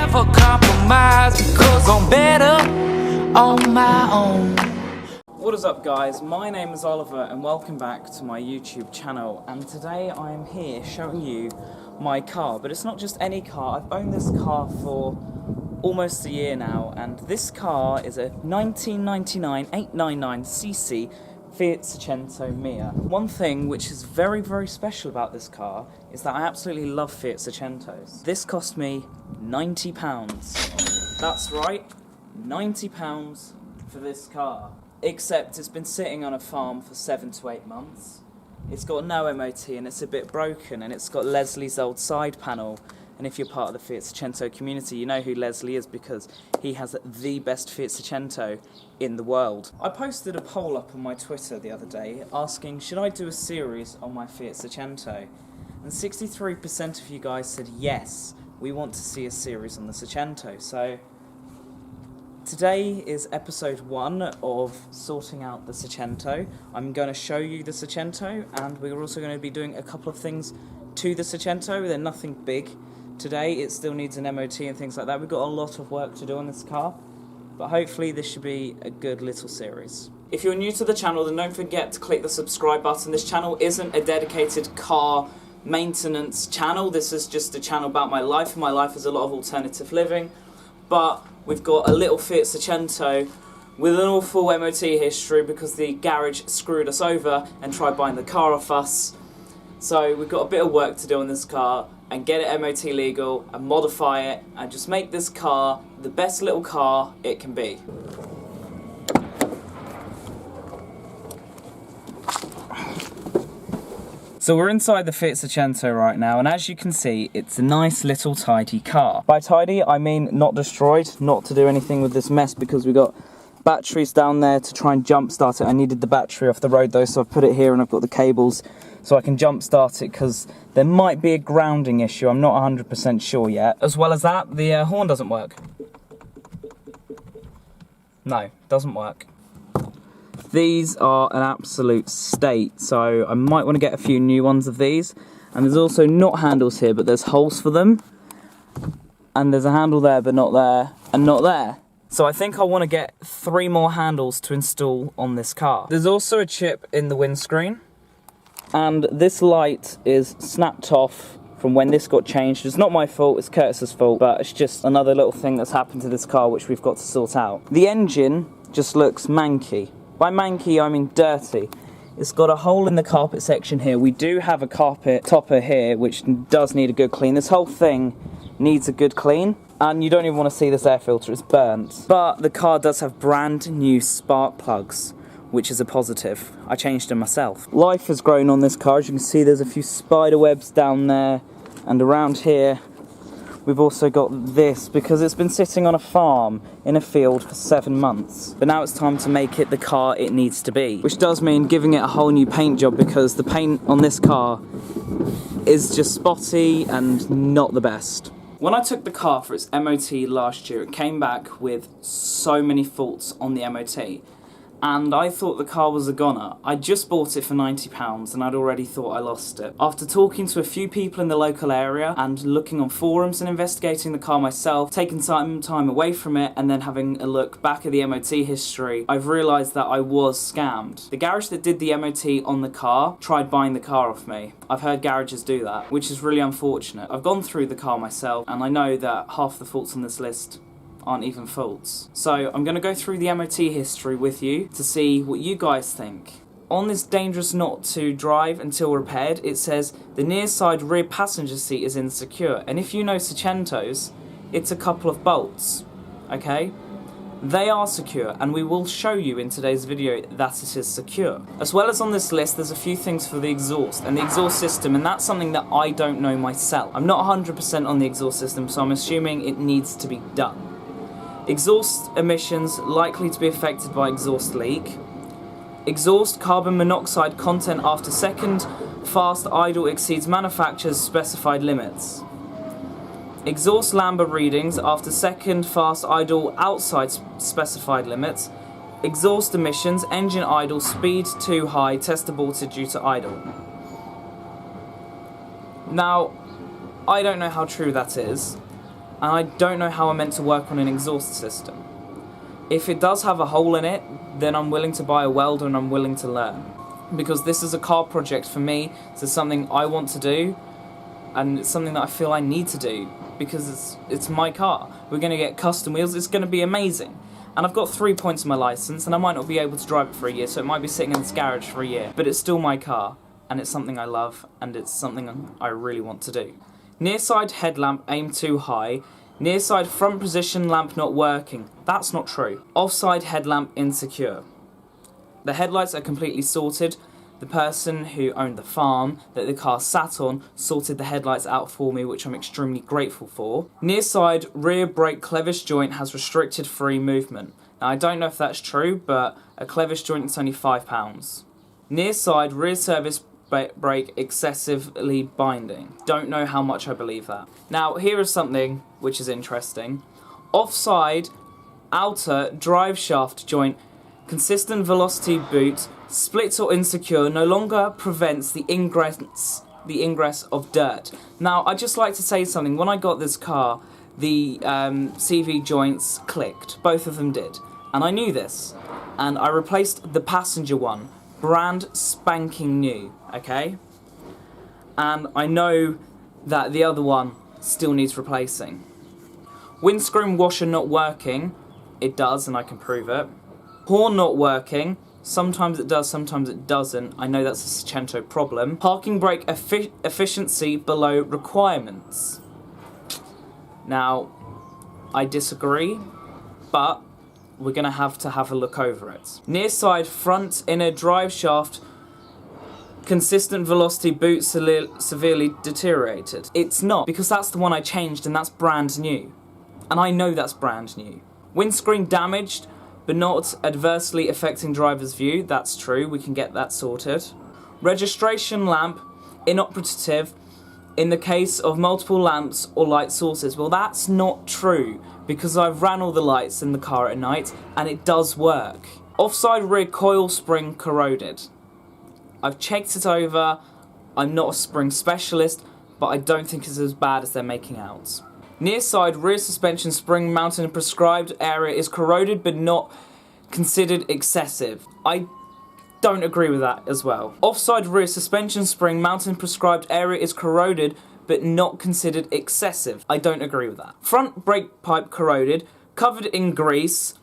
never compromise because I'm better on my own. What is up, guys? My name is Oliver and welcome back to my YouTube channel, and today I am here showing you my car. But it's not just any car. I've owned this car for almost a year now, and this car is a 1999 899cc Fiat Seicento Mia. One thing which is very, very special about this car is that I absolutely love Fiat Seicentos. This cost me £90. That's right, £90 for this car. Except it's been sitting on a farm for 7 to 8 months. It's got no MOT and it's a bit broken, and it's got Leslie's old side panel. And if you're part of the Fiat Seicento community, you know who Leslie is because he has the best Fiat Seicento in the world. I posted a poll up on my Twitter the other day asking, should I do a series on my Fiat Seicento? And 63% of you guys said yes, we want to see a series on the Seicento. So today is episode 1 of sorting out the Seicento. I'm going to show you the Seicento, and we're also going to be doing a couple of things to the Seicento. They're nothing big. Today it still needs an MOT and things like that. We've got a lot of work to do on this car, but hopefully this should be a good little series. If you're new to the channel, then don't forget to click the subscribe button. This channel isn't a dedicated car maintenance channel. This is just a channel about my life, and my life is a lot of alternative living. But we've got a little Fiat Seicento with an awful MOT history because the garage screwed us over and tried buying the car off us. So we've got a bit of work to do on this car and get it MOT legal and modify it and just make this car the best little car it can be. So we're inside the Fiat Seicento right now, and as you can see, it's a nice little tidy car. By tidy, I mean not destroyed, not to do anything with this mess, because we got batteries down there to try and jump start it. I needed the battery off the road though, so I've put it here and I've got the cables so I can jump start it, because there might be a grounding issue. I'm not 100% sure yet. As well as that, the horn doesn't work. No, doesn't work. These are an absolute state, so I might want to get a few new ones of these. And there's also not handles here, but there's holes for them. And there's a handle there, but not there, and not there. So I think I want to get 3 more handles to install on this car. There's also a chip in the windscreen. And this light is snapped off from when this got changed. It's not my fault, it's Curtis's fault, but it's just another little thing that's happened to this car which we've got to sort out. The engine just looks manky. By manky, I mean dirty. It's got a hole in the carpet section here. We do have a carpet topper here, which does need a good clean. This whole thing needs a good clean. And you don't even want to see this air filter, it's burnt. But the car does have brand new spark plugs, which is a positive. I changed them myself. Life has grown on this car. As you can see, there's a few spider webs down there. And around here, we've also got this, because it's been sitting on a farm in a field for 7 months. But now it's time to make it the car it needs to be. Which does mean giving it a whole new paint job, because the paint on this car is just spotty and not the best. When I took the car for its MOT last year, it came back with so many faults on the MOT. And I thought the car was a goner. I just bought it for £90 and I'd already thought I lost it. After talking to a few people in the local area and looking on forums and investigating the car myself, taking some time away from it and then having a look back at the MOT history, I've realised that I was scammed. The garage that did the MOT on the car tried buying the car off me. I've heard garages do that, which is really unfortunate. I've gone through the car myself and I know that half the faults on this list aren't even faults. So I'm going to go through the MOT history with you to see what you guys think. On this dangerous not to drive until repaired, it says the nearside rear passenger seat is insecure. And if you know Seicentos, it's a couple of bolts, okay? They are secure, and we will show you in today's video that it is secure. As well as on this list, there's a few things for the exhaust and the exhaust system, and that's something that I don't know myself. I'm not 100% on the exhaust system, so I'm assuming it needs to be done. Exhaust emissions likely to be affected by exhaust leak. Exhaust carbon monoxide content after second fast idle exceeds manufacturer's specified limits. Exhaust lambda readings after second fast idle outside specified limits. Exhaust emissions, engine idle, speed too high, test aborted due to idle. Now, I don't know how true that is, and I don't know how I'm meant to work on an exhaust system. If it does have a hole in it, then I'm willing to buy a welder and I'm willing to learn. Because this is a car project for me, it's something I want to do, and it's something that I feel I need to do, because it's my car. We're going to get custom wheels, it's going to be amazing. And I've got 3 points on my licence, and I might not be able to drive it for a year, so it might be sitting in this garage for a year. But it's still my car, and it's something I love, and it's something I really want to do. Nearside headlamp aimed too high. Nearside front position lamp not working. That's not true. Offside headlamp insecure. The headlights are completely sorted. The person who owned the farm that the car sat on sorted the headlights out for me, which I'm extremely grateful for. Nearside rear brake clevis joint has restricted free movement. Now I don't know if that's true, but a clevis joint is only £5. Nearside rear service brake excessively binding. Don't know how much I believe that. Now here is something which is interesting. Offside outer drive shaft joint consistent velocity boot split or insecure no longer prevents the ingress of dirt. Now I'd just like to say something. When I got this car, the CV joints clicked. Both of them did. And I knew this. And I replaced the passenger one. Brand spanking new. Okay? And I know that the other one still needs replacing. Windscreen washer not working. It does, and I can prove it. Horn not working. Sometimes it does, sometimes it doesn't. I know that's a Seicento problem. Parking brake efficiency below requirements. Now, I disagree, but we're going to have a look over it. Near side front inner drive shaft consistent velocity boot severely deteriorated. It's not, because that's the one I changed and that's brand new. And I know that's brand new. Windscreen damaged, but not adversely affecting driver's view. That's true, we can get that sorted. Registration lamp inoperative in the case of multiple lamps or light sources. Well, that's not true, because I've ran all the lights in the car at night and it does work. Offside rear coil spring corroded. I've checked it over. I'm not a spring specialist, but I don't think it's as bad as they're making out. Near side rear suspension spring mounted in prescribed area is corroded but not considered excessive. I don't agree with that as well. Offside rear suspension spring mounted in prescribed area is corroded but not considered excessive. I don't agree with that. Front brake pipe corroded, covered in grease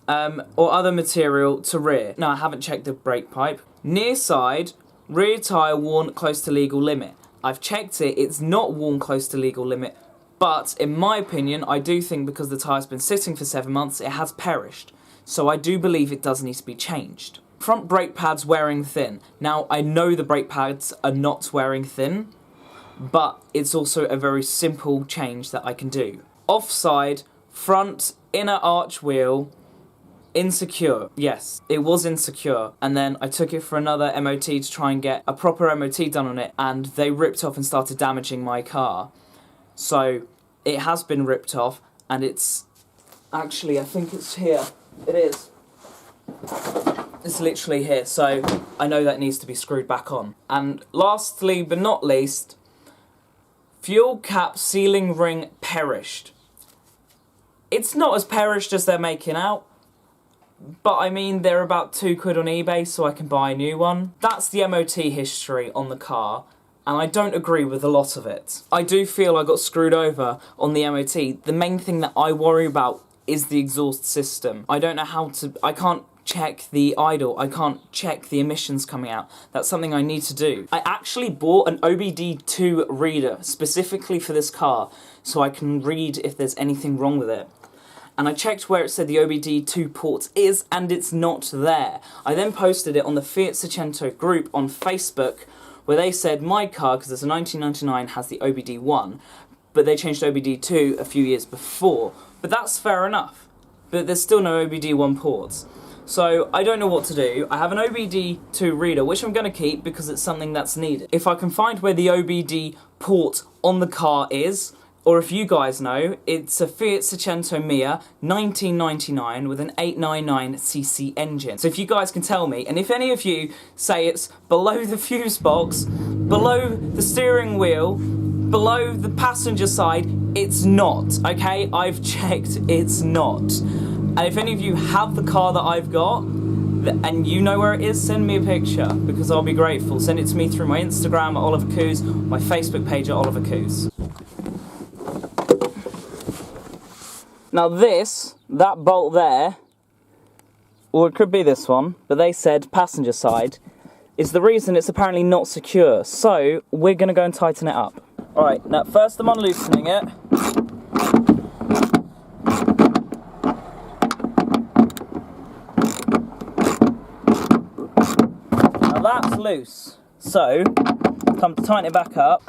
or other material to rear. No, I haven't checked the brake pipe. Near side rear tyre worn close to legal limit. I've checked it, it's not worn close to legal limit. But, in my opinion, I do think because the tyre's been sitting for 7 months, it has perished. So I do believe it does need to be changed. Front brake pads wearing thin. Now, I know the brake pads are not wearing thin, but it's also a very simple change that I can do. Offside, front, inner arch wheel, insecure. Yes, it was insecure. And then I took it for another MOT to try and get a proper MOT done on it, and they ripped off and started damaging my car. So, it has been ripped off, and it's actually, I think it's here. It is. It's literally here, so I know that needs to be screwed back on. And lastly, but not least, fuel cap sealing ring perished. It's not as perished as they're making out, but I mean, they're about £2 on eBay, so I can buy a new one. That's the MOT history on the car. And I don't agree with a lot of it. I do feel I got screwed over on the MOT. The main thing that I worry about is the exhaust system. I don't know how to... I can't check the idle. I can't check the emissions coming out. That's something I need to do. I actually bought an OBD2 reader specifically for this car so I can read if there's anything wrong with it. And I checked where it said the OBD2 port is, and it's not there. I then posted it on the Fiat Seicento group on Facebook, where they said my car, because it's a 1999, has the OBD1, but they changed OBD2 a few years before. But that's fair enough. But there's still no OBD1 ports. So I don't know what to do. I have an OBD2 reader, which I'm going to keep because it's something that's needed. If I can find where the OBD port on the car is, or if you guys know, it's a Fiat Seicento Mia 1999 with an 899cc engine. So if you guys can tell me, and if any of you say it's below the fuse box, below the steering wheel, below the passenger side, it's not, okay? I've checked, it's not. And if any of you have the car that I've got, and you know where it is, send me a picture, because I'll be grateful. Send it to me through my Instagram at Oliver Kuiz, my Facebook page at Oliver Kuiz. Now that bolt there, or it could be this one, but they said passenger side, is the reason it's apparently not secure. So we're going to go and tighten it up. Alright, now first I'm unloosening it. Now that's loose. So, time to tighten it back up.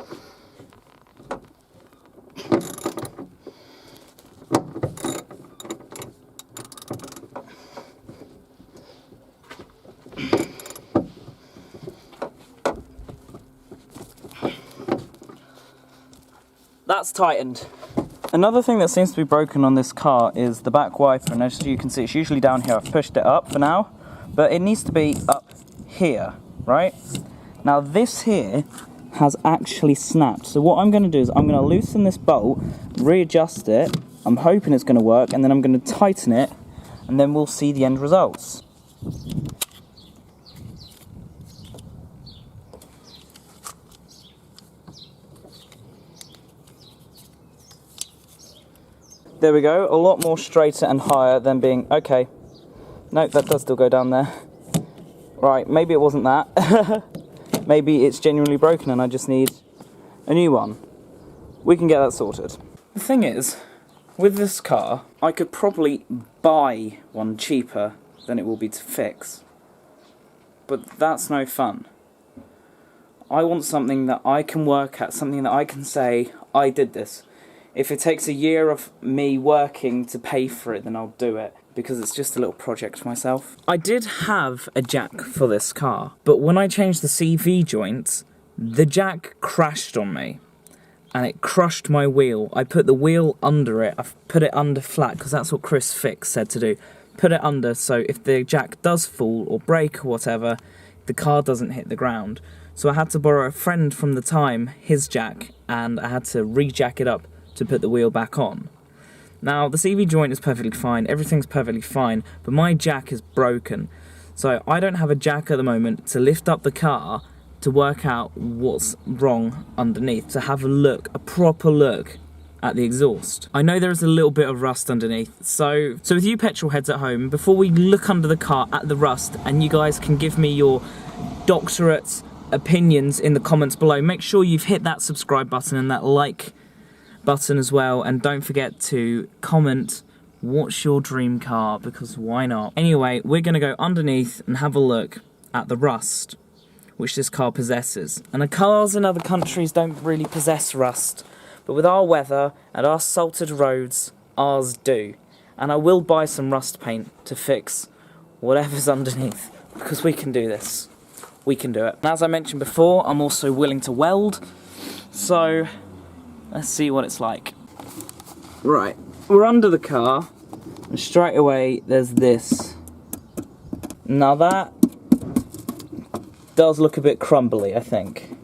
That's tightened. Another thing that seems to be broken on this car is the back wiper, and as you can see it's usually down here. I've pushed it up for now, but it needs to be up here, right? Now this here has actually snapped, so what I'm going to do is I'm going to loosen this bolt, readjust it, I'm hoping it's going to work, and then I'm going to tighten it, and then we'll see the end results. There we go, a lot more straighter and higher than being, okay, no, that does still go down there. Right, maybe it wasn't that. Maybe it's genuinely broken and I just need a new one. We can get that sorted. The thing is, with this car, I could probably buy one cheaper than it will be to fix. But that's no fun. I want something that I can work at, something that I can say, I did this. If it takes a year of me working to pay for it, then I'll do it, because it's just a little project for myself. I did have a jack for this car, but when I changed the CV joints, the jack crashed on me, and it crushed my wheel. I put the wheel under it, I've put it under flat, because that's what Chris Fix said to do. Put it under, so if the jack does fall, or break, or whatever, the car doesn't hit the ground. So I had to borrow a friend from the time, his jack, and I had to re-jack it up to put the wheel back on. Now the CV joint is perfectly fine, everything's perfectly fine, but my jack is broken. So I don't have a jack at the moment to lift up the car to work out what's wrong underneath, to have a look, a proper look at the exhaust. I know there is a little bit of rust underneath, so with you petrol heads at home, before we look under the car at the rust, and you guys can give me your doctorate opinions in the comments below, make sure you've hit that subscribe button and that like button as well, and don't forget to comment what's your dream car, because why not? Anyway, we're going to go underneath and have a look at the rust which this car possesses. And the cars in other countries don't really possess rust, but with our weather and our salted roads, ours do. And I will buy some rust paint to fix whatever's underneath, because we can do this. We can do it. And as I mentioned before, I'm also willing to weld, so let's see what it's like. Right, we're under the car, and straight away there's this. Now that does look a bit crumbly, I think.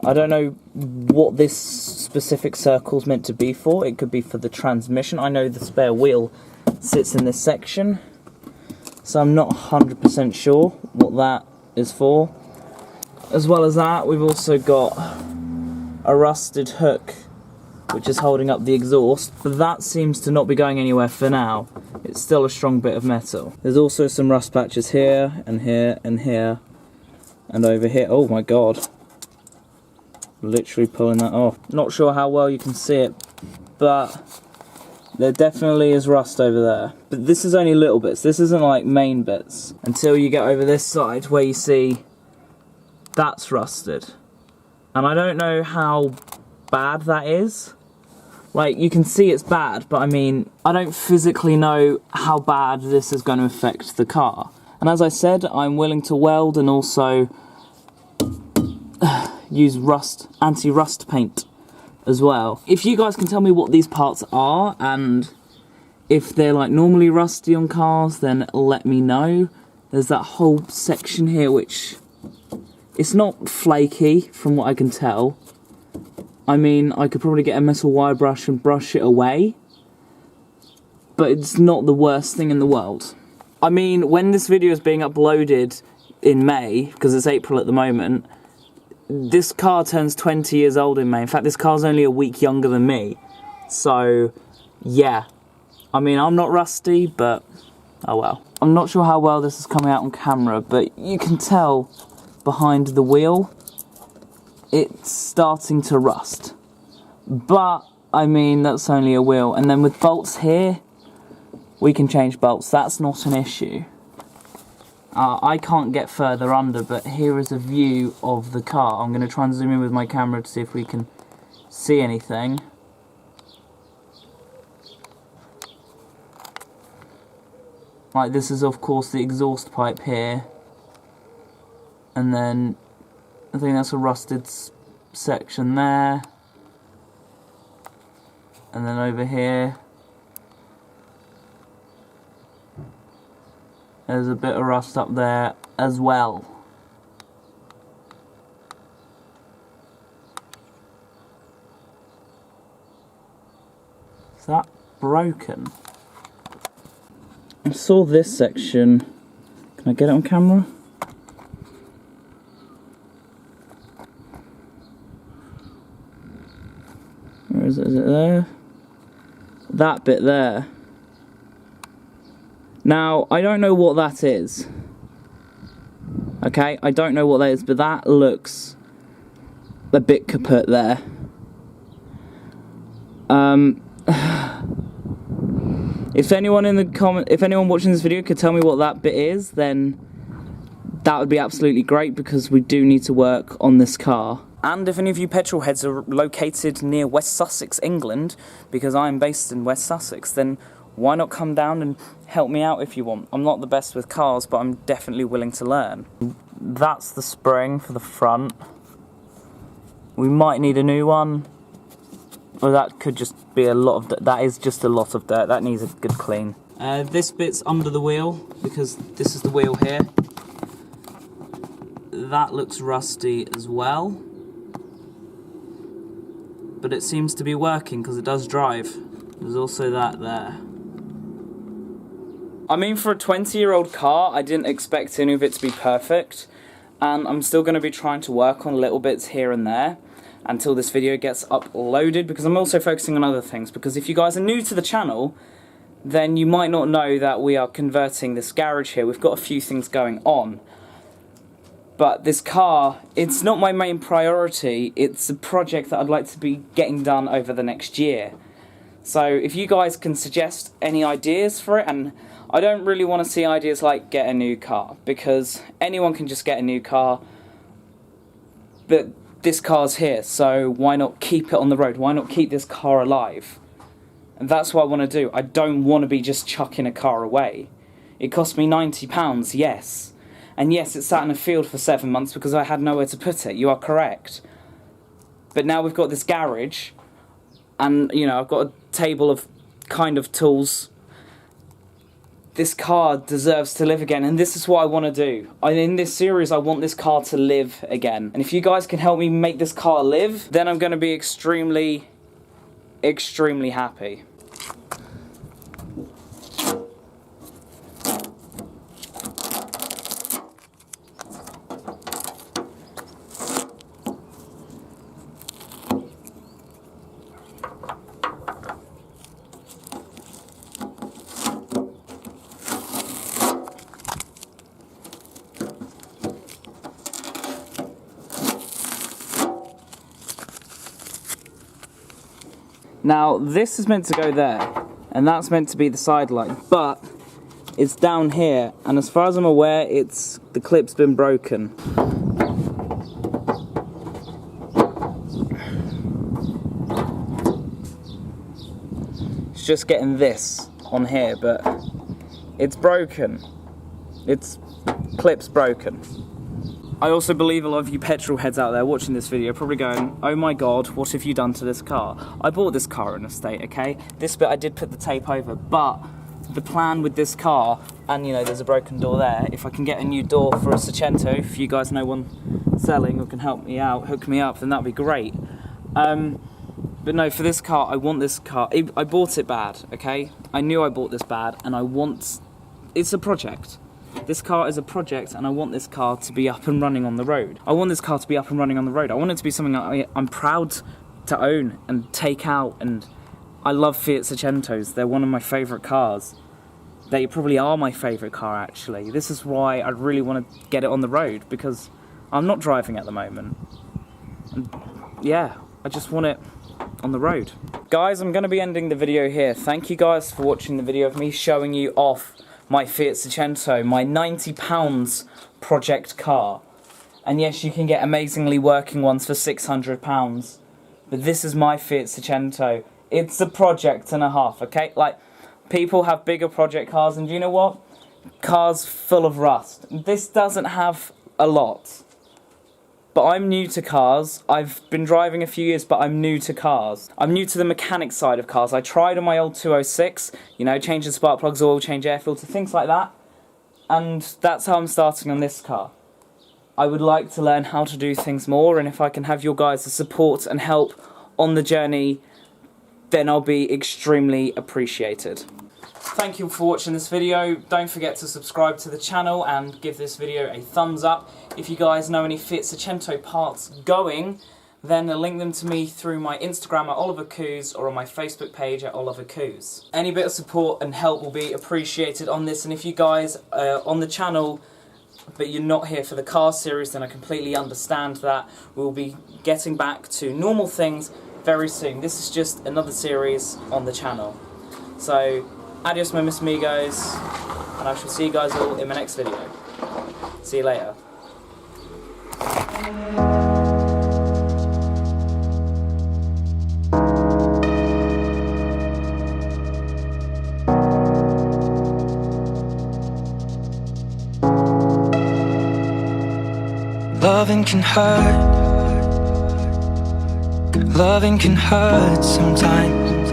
I don't know what this specific circle's meant to be for. It could be for the transmission. I know the spare wheel sits in this section, so I'm not 100% sure what that is for. As well as that, we've also got a rusted hook which is holding up the exhaust, but that seems to not be going anywhere for now. It's still a strong bit of metal. There's also some rust patches here and here and here and over here. Oh my god, literally pulling that off. Not sure how well you can see it, but there definitely is rust over there. But this is only little bits, this isn't like main bits, until you get over this side where you see that's rusted. And I don't know how bad that is. Like, you can see it's bad, but I mean, I don't physically know how bad this is going to affect the car. And as I said, I'm willing to weld and also use anti-rust paint as well. If you guys can tell me what these parts are, and if they're like normally rusty on cars, then let me know. There's that whole section here which, it's not flaky from what I can tell, I mean, I could probably get a metal wire brush and brush it away, but it's not the worst thing in the world. I mean, when this video is being uploaded in May, because it's April at the moment, this car turns 20 years old in May. In fact, this car's only a week younger than me. So, yeah. I mean, I'm not rusty, but oh well. I'm not sure how well this is coming out on camera, but you can tell behind the wheel, it's starting to rust. But, I mean, that's only a wheel. And then with bolts here, we can change bolts. That's not an issue. I can't get further under, but here is a view of the car. I'm going to try and zoom in with my camera to see if we can see anything. Like, this is of course the exhaust pipe here. And then, I think that's a rusted section there. And then over here, there's a bit of rust up there as well. Is that broken? I saw this section. Can I get it on camera? Where is it? Is it there? That bit there. Now, I don't know what that is. Okay, I don't know what that is, but that looks a bit kaput there. If anyone in the if anyone watching this video could tell me what that bit is, then that would be absolutely great, because we do need to work on this car. And if any of you petrol heads are located near West Sussex, England, because I'm based in West Sussex, then why not come down and help me out if you want? I'm not the best with cars, but I'm definitely willing to learn. That's the spring for the front. We might need a new one. Or that could just be a lot of dirt. That is just a lot of dirt. That needs a good clean. This bit's under the wheel, because this is the wheel here. That looks rusty as well. But it seems to be working, because it does drive. There's also that there. I mean, for a 20-year-old car, I didn't expect any of it to be perfect. And I'm still going to be trying to work on little bits here and there until this video gets uploaded, because I'm also focusing on other things. Because if you guys are new to the channel, then you might not know that we are converting this garage here. We've got a few things going on. But this car, it's not my main priority. It's a project that I'd like to be getting done over the next year. So if you guys can suggest any ideas for it, and I don't really want to see ideas like get a new car, because anyone can just get a new car, but this car's here, so why not keep it on the road? Why not keep this car alive? And that's what I want to do. I don't want to be just chucking a car away. It cost me £90, yes. And yes, it sat in a field for 7 months because I had nowhere to put it. You are correct. But now we've got this garage, and, you know, I've got a table of kind of tools. This car deserves to live again, and this is what I want to do. In this series, I want this car to live again. And if you guys can help me make this car live, then I'm going to be extremely, extremely happy. Now, this is meant to go there, and that's meant to be the side light, but it's down here, and as far as I'm aware, the clip's been broken. It's just getting this on here, but it's broken. Clip's broken. I also believe a lot of you petrol heads out there watching this video are probably going, oh my god, what have you done to this car? I bought this car in a state, okay? This bit I did put the tape over, but the plan with this car, and you know, there's a broken door there, if I can get a new door for a Seicento, if you guys know one selling or can help me out, hook me up, then that'd be great. But no, for this car, I want this car. I bought it bad, okay? I knew I bought this bad, and it's a project. This car is a project, and I want this car to be up and running on the road. I want this car to be up and running on the road. I want it to be something I'm proud to own and take out, and I love Fiat Seicentos. They're one of my favourite cars. They probably are my favourite car, actually. This is why I really want to get it on the road, because I'm not driving at the moment. And yeah, I just want it on the road. Guys, I'm going to be ending the video here. Thank you guys for watching the video of me showing you off my Fiat Seicento, my £90 project car. And yes, you can get amazingly working ones for £600, but this is my Fiat Seicento. It's a project and a half, okay? Like, people have bigger project cars, and you know what? Cars full of rust. This doesn't have a lot. But I'm new to cars. I've been driving a few years, but I'm new to cars. I'm new to the mechanic side of cars. I tried on my old 206, you know, change the spark plugs, oil, change air filter, things like that. And that's how I'm starting on this car. I would like to learn how to do things more, and if I can have your guys' support and help on the journey, then I'll be extremely appreciated. Thank you for watching this video. Don't forget to subscribe to the channel and give this video a thumbs up. If you guys know any Fiat Seicento parts going, then link them to me through my Instagram at Oliver Kuiz or on my Facebook page at Oliver Kuiz. Any bit of support and help will be appreciated on this, and if you guys are on the channel but you're not here for the car series, then I completely understand that. We'll be getting back to normal things very soon. This is just another series on the channel. So, adios, mis amigos, and I shall see you guys all in my next video. See you later. Loving can hurt. Loving can hurt sometimes.